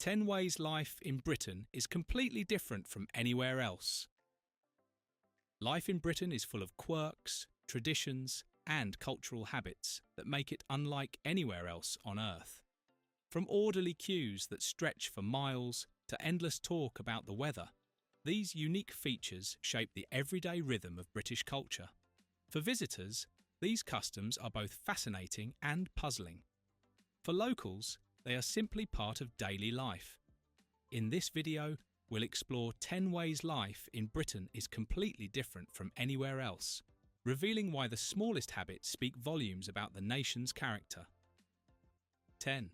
10 ways life in Britain is completely different from anywhere else. Life in Britain is full of quirks, traditions, and cultural habits that make it unlike anywhere else on Earth. From orderly queues that stretch for miles to endless talk about the weather, these unique features shape the everyday rhythm of British culture. For visitors, these customs are both fascinating and puzzling. For locals, they are simply part of daily life. In this video, we'll explore 10 ways life in Britain is completely different from anywhere else, revealing why the smallest habits speak volumes about the nation's character. 10.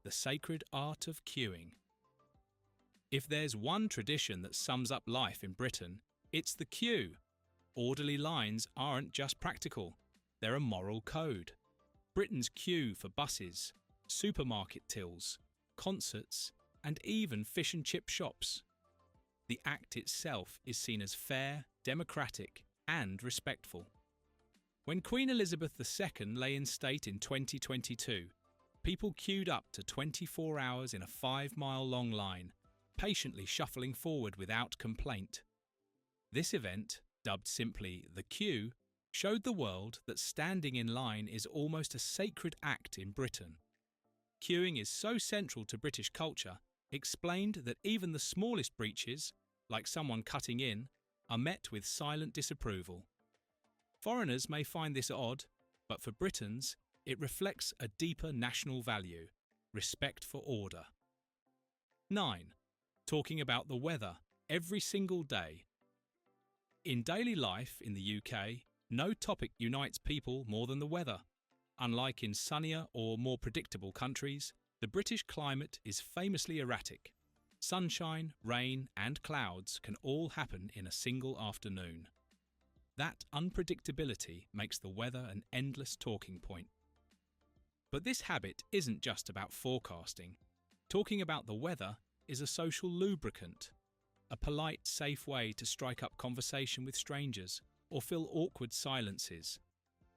The sacred art of queuing. If there's one tradition that sums up life in Britain, it's the queue. Orderly lines aren't just practical, they're a moral code. Britain's queue for buses, supermarket tills, concerts, and even fish and chip shops. The act itself is seen as fair, democratic, and respectful. When Queen Elizabeth II lay in state in 2022, people queued up to 24 hours in a 5-mile-long line, patiently shuffling forward without complaint. This event, dubbed simply the queue, showed the world that standing in line is almost a sacred act in Britain. Queuing is so central to British culture, explained that even the smallest breaches, like someone cutting in, are met with silent disapproval. Foreigners may find this odd, but for Britons, it reflects a deeper national value: respect for order. 9. Talking about the weather every single day. In daily life in the UK, no topic unites people more than the weather. Unlike in sunnier or more predictable countries, the British climate is famously erratic. Sunshine, rain, and clouds can all happen in a single afternoon. That unpredictability makes the weather an endless talking point. But this habit isn't just about forecasting. Talking about the weather is a social lubricant, a polite, safe way to strike up conversation with strangers or fill awkward silences.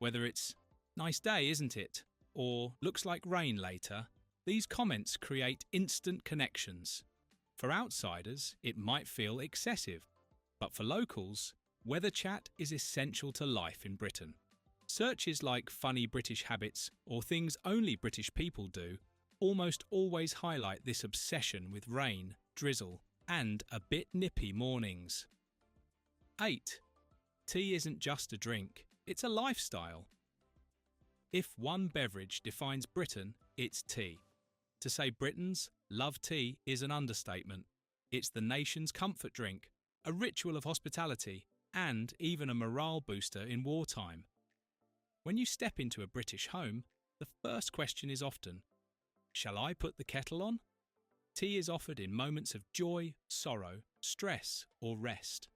Whether it's "nice day, isn't it?" or "looks like rain later," these comments create instant connections. For outsiders, it might feel excessive, but for locals, weather chat is essential to life in Britain. Searches like funny British habits or things only British people do almost always highlight this obsession with rain, drizzle, and a bit nippy mornings. 8. Tea isn't just a drink, it's a lifestyle. If one beverage defines Britain, it's tea. To say Britons love tea is an understatement. It's the nation's comfort drink, a ritual of hospitality, and even a morale booster in wartime. When you step into a British home, the first question is often, "Shall I put the kettle on?" Tea is offered in moments of joy, sorrow, stress, or rest.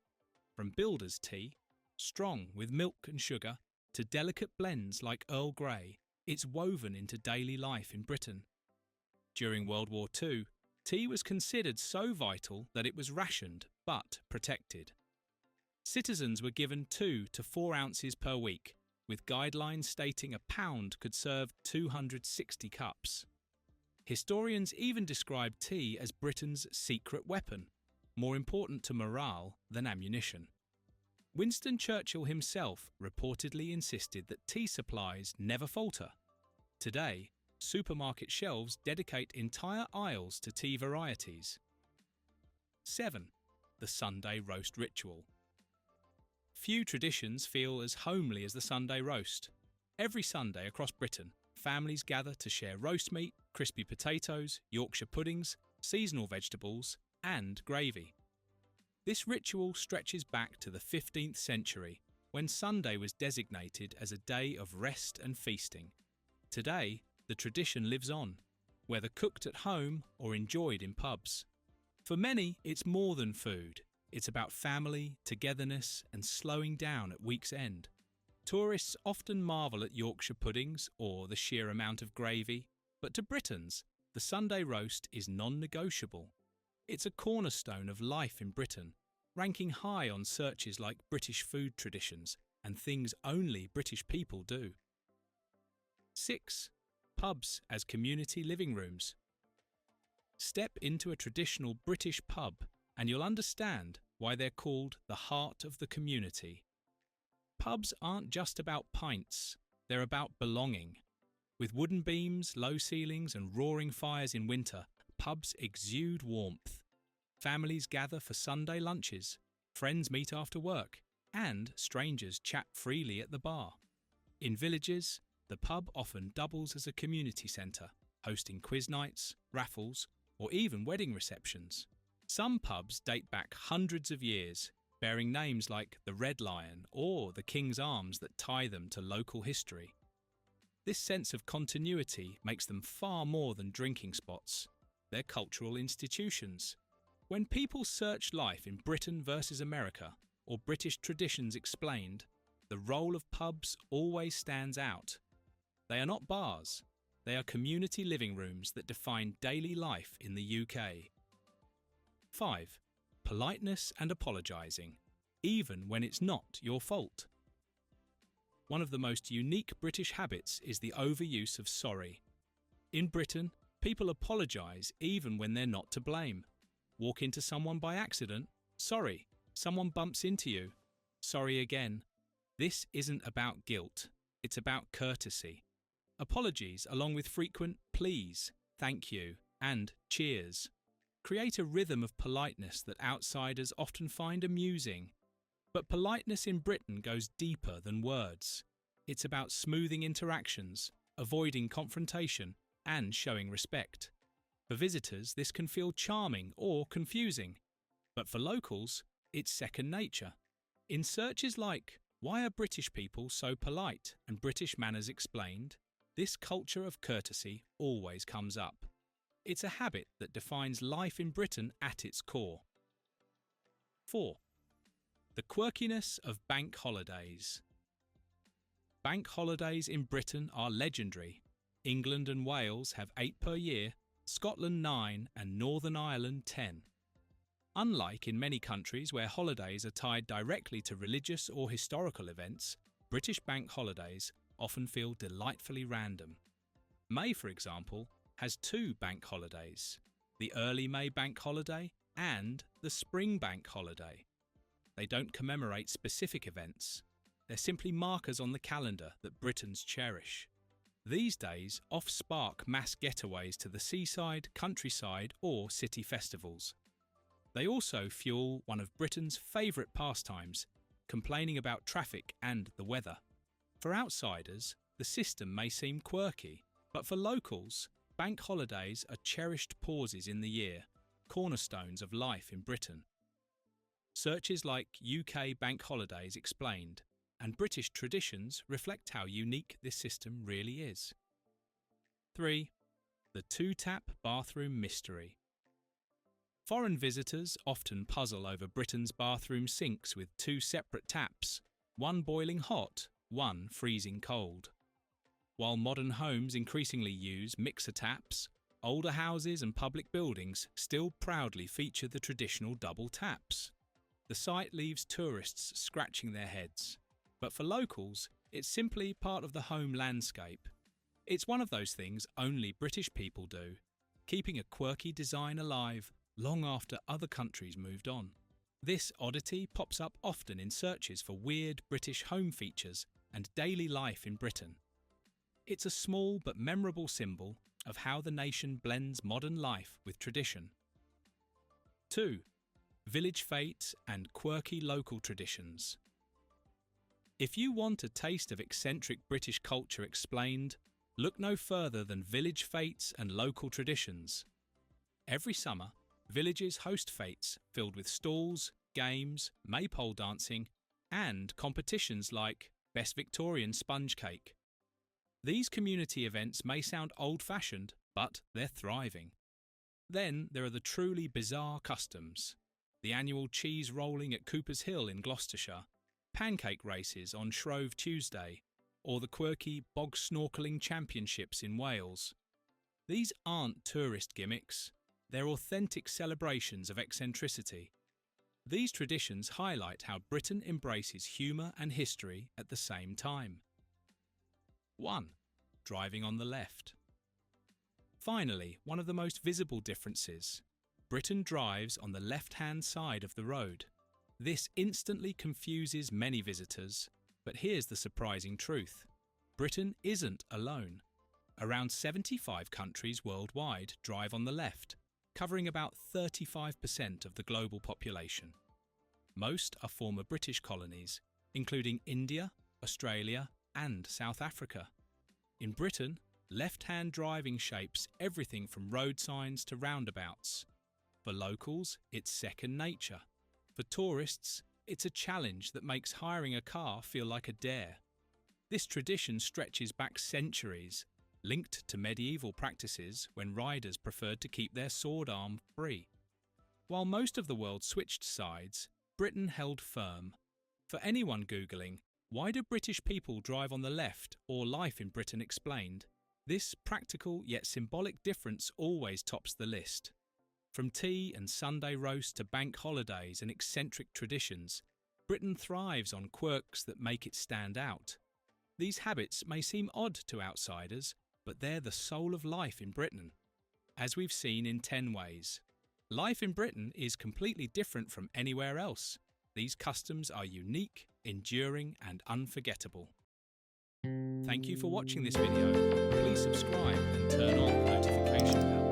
From builder's tea, strong with milk and sugar, to delicate blends like Earl Grey, it's woven into daily life in Britain. During World War II, tea was considered so vital that it was rationed but protected. Citizens were given 2 to 4 ounces per week, with guidelines stating a pound could serve 260 cups. Historians even describe tea as Britain's secret weapon, more important to morale than ammunition. Winston Churchill himself reportedly insisted that tea supplies never falter. Today, supermarket shelves dedicate entire aisles to tea varieties. 7. The Sunday roast ritual. Few traditions feel as homely as the Sunday roast. Every Sunday across Britain, families gather to share roast meat, crispy potatoes, Yorkshire puddings, seasonal vegetables, and gravy. This ritual stretches back to the 15th century, when Sunday was designated as a day of rest and feasting. Today, the tradition lives on, whether cooked at home or enjoyed in pubs. For many, it's more than food. It's about family, togetherness, and slowing down at week's end. Tourists often marvel at Yorkshire puddings or the sheer amount of gravy, but to Britons, the Sunday roast is non-negotiable. It's a cornerstone of life in Britain, ranking high on searches like British food traditions and things only British people do. 6. Pubs as community living rooms. Step into a traditional British pub and you'll understand why they're called the heart of the community. Pubs aren't just about pints, they're about belonging. With wooden beams, low ceilings and roaring fires in winter, pubs exude warmth. Families gather for Sunday lunches, friends meet after work, and strangers chat freely at the bar. In villages, the pub often doubles as a community centre, hosting quiz nights, raffles, or even wedding receptions. Some pubs date back hundreds of years, bearing names like the Red Lion or the King's Arms that tie them to local history. This sense of continuity makes them far more than drinking spots. They're cultural institutions. When people search life in Britain versus America, or British traditions explained, the role of pubs always stands out. They are not bars, they are community living rooms that define daily life in the UK. 5. Politeness and apologising, even when it's not your fault. One of the most unique British habits is the overuse of sorry. In Britain, people apologise even when they're not to blame. Walk into someone by accident, sorry. Someone bumps into you, sorry again. This isn't about guilt, it's about courtesy. Apologies, along with frequent please, thank you, and cheers, create a rhythm of politeness that outsiders often find amusing. But politeness in Britain goes deeper than words. It's about smoothing interactions, avoiding confrontation, and showing respect. For visitors, this can feel charming or confusing, but for locals, it's second nature. In searches like "Why are British people so polite?" and "British manners explained," this culture of courtesy always comes up. It's a habit that defines life in Britain at its core. 4. The quirkiness of bank holidays. Bank holidays in Britain are legendary. England and Wales have 8 per year, Scotland 9 and Northern Ireland 10. Unlike in many countries where holidays are tied directly to religious or historical events, British bank holidays often feel delightfully random. May, for example, has 2 bank holidays, the early May bank holiday and the spring bank holiday. They don't commemorate specific events. They're simply markers on the calendar that Britons cherish. These days often spark mass getaways to the seaside, countryside or city festivals. They also fuel one of Britain's favourite pastimes, complaining about traffic and the weather. For outsiders, the system may seem quirky, but for locals, bank holidays are cherished pauses in the year, cornerstones of life in Britain. Searches like UK Bank Holidays Explained and British traditions reflect how unique this system really is. 3. The 2-tap bathroom mystery. Foreign visitors often puzzle over Britain's bathroom sinks with 2 separate taps, one boiling hot, one freezing cold. While modern homes increasingly use mixer taps, older houses and public buildings still proudly feature the traditional double taps. The sight leaves tourists scratching their heads, but for locals, it's simply part of the home landscape. It's one of those things only British people do, keeping a quirky design alive long after other countries moved on. This oddity pops up often in searches for weird British home features and daily life in Britain. It's a small but memorable symbol of how the nation blends modern life with tradition. 2. Village fates and quirky local traditions. If you want a taste of eccentric British culture explained, look no further than village fates and local traditions. Every summer, villages host fates filled with stalls, games, maypole dancing, and competitions like Best Victorian Sponge Cake. These community events may sound old-fashioned, but they're thriving. Then there are the truly bizarre customs. The annual cheese rolling at Cooper's Hill in Gloucestershire, pancake races on Shrove Tuesday, or the quirky bog snorkelling championships in Wales. These aren't tourist gimmicks. They're authentic celebrations of eccentricity. These traditions highlight how Britain embraces humour and history at the same time. 1. Driving on the left. Finally, one of the most visible differences. Britain drives on the left-hand side of the road. This instantly confuses many visitors, but here's the surprising truth. Britain isn't alone. Around 75 countries worldwide drive on the left, covering about 35% of the global population. Most are former British colonies, including India, Australia, and South Africa. In Britain, left-hand driving shapes everything from road signs to roundabouts. For locals, it's second nature. For tourists, it's a challenge that makes hiring a car feel like a dare. This tradition stretches back centuries, linked to medieval practices when riders preferred to keep their sword arm free. While most of the world switched sides, Britain held firm. For anyone Googling, why do British people drive on the left, or Life in Britain Explained, this practical yet symbolic difference always tops the list. From tea and Sunday roast to bank holidays and eccentric traditions, Britain thrives on quirks that make it stand out. These habits may seem odd to outsiders, but they're the soul of life in Britain. As we've seen in 10 ways, life in Britain is completely different from anywhere else. These customs are unique, enduring, and unforgettable. Thank you for watching this video. Please subscribe and turn on the notification bell.